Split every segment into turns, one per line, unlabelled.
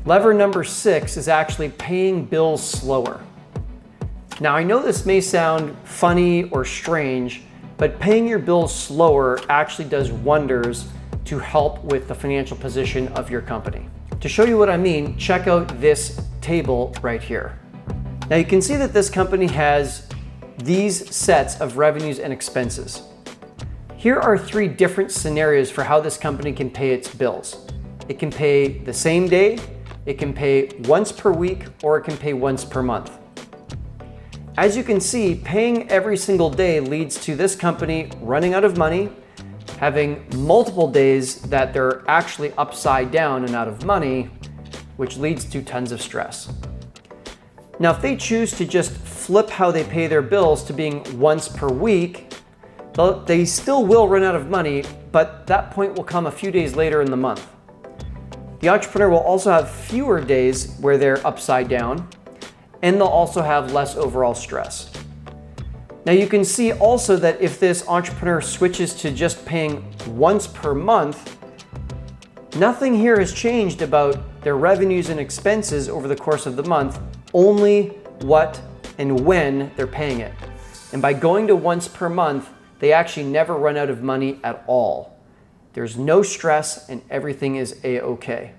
Lever number 6 is actually paying bills slower. Now I know this may sound funny or strange, but paying your bills slower actually does wonders to help with the financial position of your company. To show you what I mean, check out this table right here. Now you can see that this company has these sets of revenues and expenses. Here are 3 different scenarios for how this company can pay its bills. It can pay the same day, it can pay once per week, or it can pay once per month. As you can see, paying every single day leads to this company running out of money, having multiple days that they're actually upside down and out of money, which leads to tons of stress. Now, if they choose to just flip how they pay their bills to being once per week, they still will run out of money, but that point will come a few days later in the month. The entrepreneur will also have fewer days where they're upside down, and they'll also have less overall stress. Now you can see also that if this entrepreneur switches to just paying once per month, nothing here has changed about their revenues and expenses over the course of the month, only what and when they're paying it. And by going to once per month, they actually never run out of money at all. There's no stress and everything is a-okay.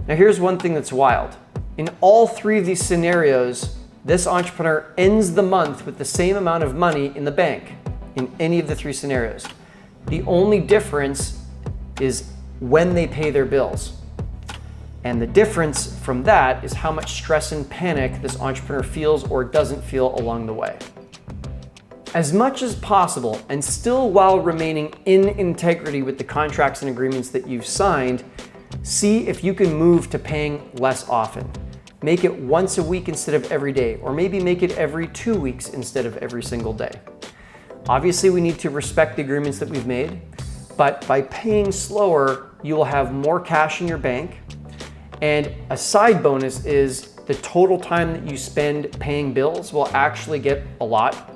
Now here's one thing that's wild. In all 3 of these scenarios, this entrepreneur ends the month with the same amount of money in the bank in any of the 3 scenarios. The only difference is when they pay their bills. And the difference from that is how much stress and panic this entrepreneur feels or doesn't feel along the way. As much as possible, and still while remaining in integrity with the contracts and agreements that you've signed, see if you can move to paying less often. Make it once a week instead of every day, or maybe make it every 2 weeks instead of every single day. Obviously, we need to respect the agreements that we've made, but by paying slower, you will have more cash in your bank. And a side bonus is the total time that you spend paying bills will actually get a lot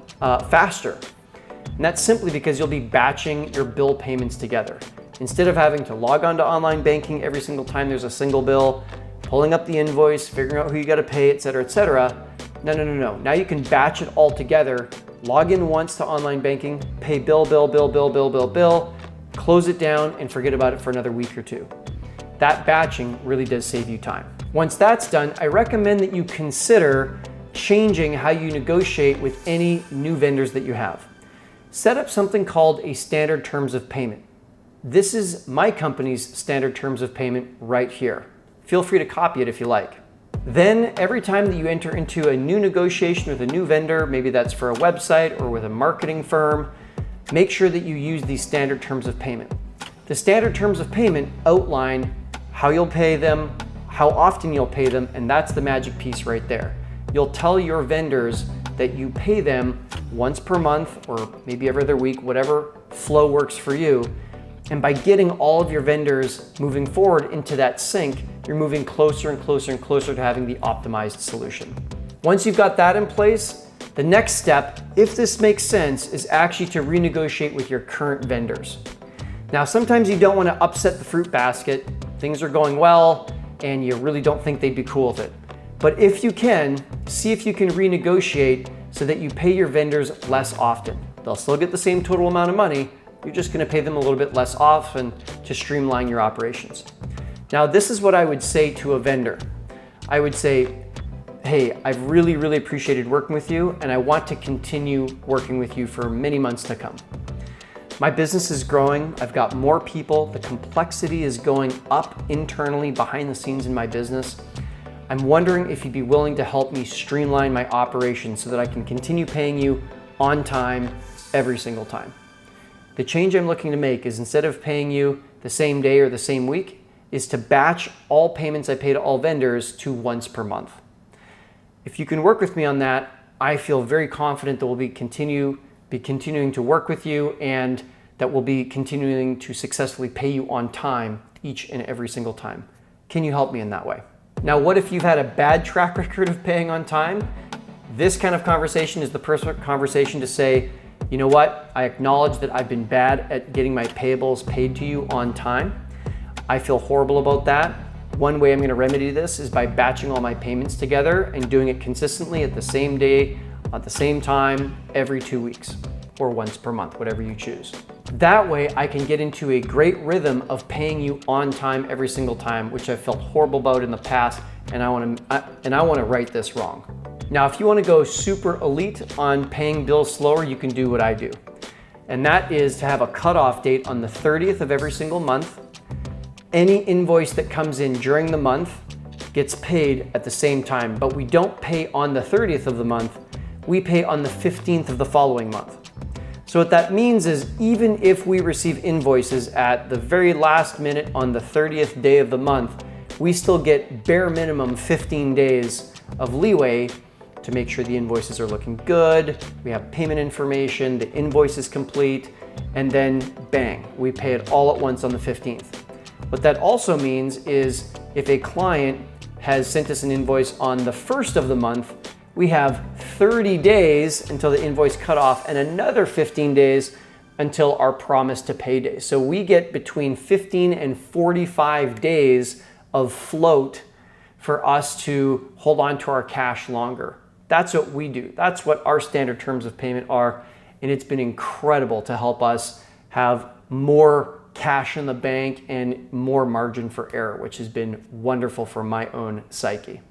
faster. And that's simply because you'll be batching your bill payments together. Instead of having to log on to online banking every single time there's a single bill, pulling up the invoice, figuring out who you got to pay, et cetera. No. Now you can batch it all together, log in once to online banking, pay bill, close it down and forget about it for another week or 2. That batching really does save you time. Once that's done, I recommend that you consider changing how you negotiate with any new vendors that you have. Set up something called a standard terms of payment. This is my company's standard terms of payment right here. Feel free to copy it if you like. Then every time that you enter into a new negotiation with a new vendor, maybe that's for a website or with a marketing firm, make sure that you use these standard terms of payment. The standard terms of payment outline how you'll pay them, how often you'll pay them, and that's the magic piece right there. You'll tell your vendors that you pay them once per month or maybe every other week, whatever flow works for you. And by getting all of your vendors moving forward into that sync, you're moving closer and closer to having the optimized solution. Once you've got that in place, the next step, if this makes sense, is actually to renegotiate with your current vendors. Now, sometimes you don't want to upset the fruit basket. Things are going well and you really don't think they'd be cool with it. But if you can, see if you can renegotiate so that you pay your vendors less often. They'll still get the same total amount of money. You're just going to pay them a little bit less often to streamline your operations. Now, this is what I would say to a vendor. I would say, hey, I've really appreciated working with you and I want to continue working with you for many months to come. My business is growing. I've got more people. The complexity is going up internally behind the scenes in my business. I'm wondering if you'd be willing to help me streamline my operations so that I can continue paying you on time every single time. The change I'm looking to make is instead of paying you the same day or the same week, is to batch all payments I pay to all vendors to once per month. If you can work with me on that, I feel very confident that we'll be continuing to work with you and that we'll be continuing to successfully pay you on time each and every single time. Can you help me in that way? Now, what if you've had a bad track record of paying on time? This kind of conversation is the perfect conversation to say, you know what? I acknowledge that I've been bad at getting my payables paid to you on time. I feel horrible about that. One way I'm going to remedy this is by batching all my payments together and doing it consistently at the same day, at the same time, every 2 weeks or once per month, whatever you choose. That way I can get into a great rhythm of paying you on time every single time, which I've felt horrible about in the past, and I want to right this wrong. Now, if you want to go super elite on paying bills slower, you can do what I do. And that is to have a cutoff date on the 30th of every single month. Any invoice that comes in during the month gets paid at the same time, but we don't pay on the 30th of the month, we pay on the 15th of the following month. So what that means is even if we receive invoices at the very last minute on the 30th day of the month, we still get bare minimum 15 days of leeway to make sure the invoices are looking good, we have payment information, the invoice is complete, and then bang, we pay it all at once on the 15th. What that also means is if a client has sent us an invoice on the 1st of the month, we have 30 days until the invoice cutoff and another 15 days until our promise to pay day. So we get between 15 and 45 days of float for us to hold on to our cash longer. That's what we do. That's what our standard terms of payment are. And it's been incredible to help us have more cash in the bank and more margin for error, which has been wonderful for my own psyche.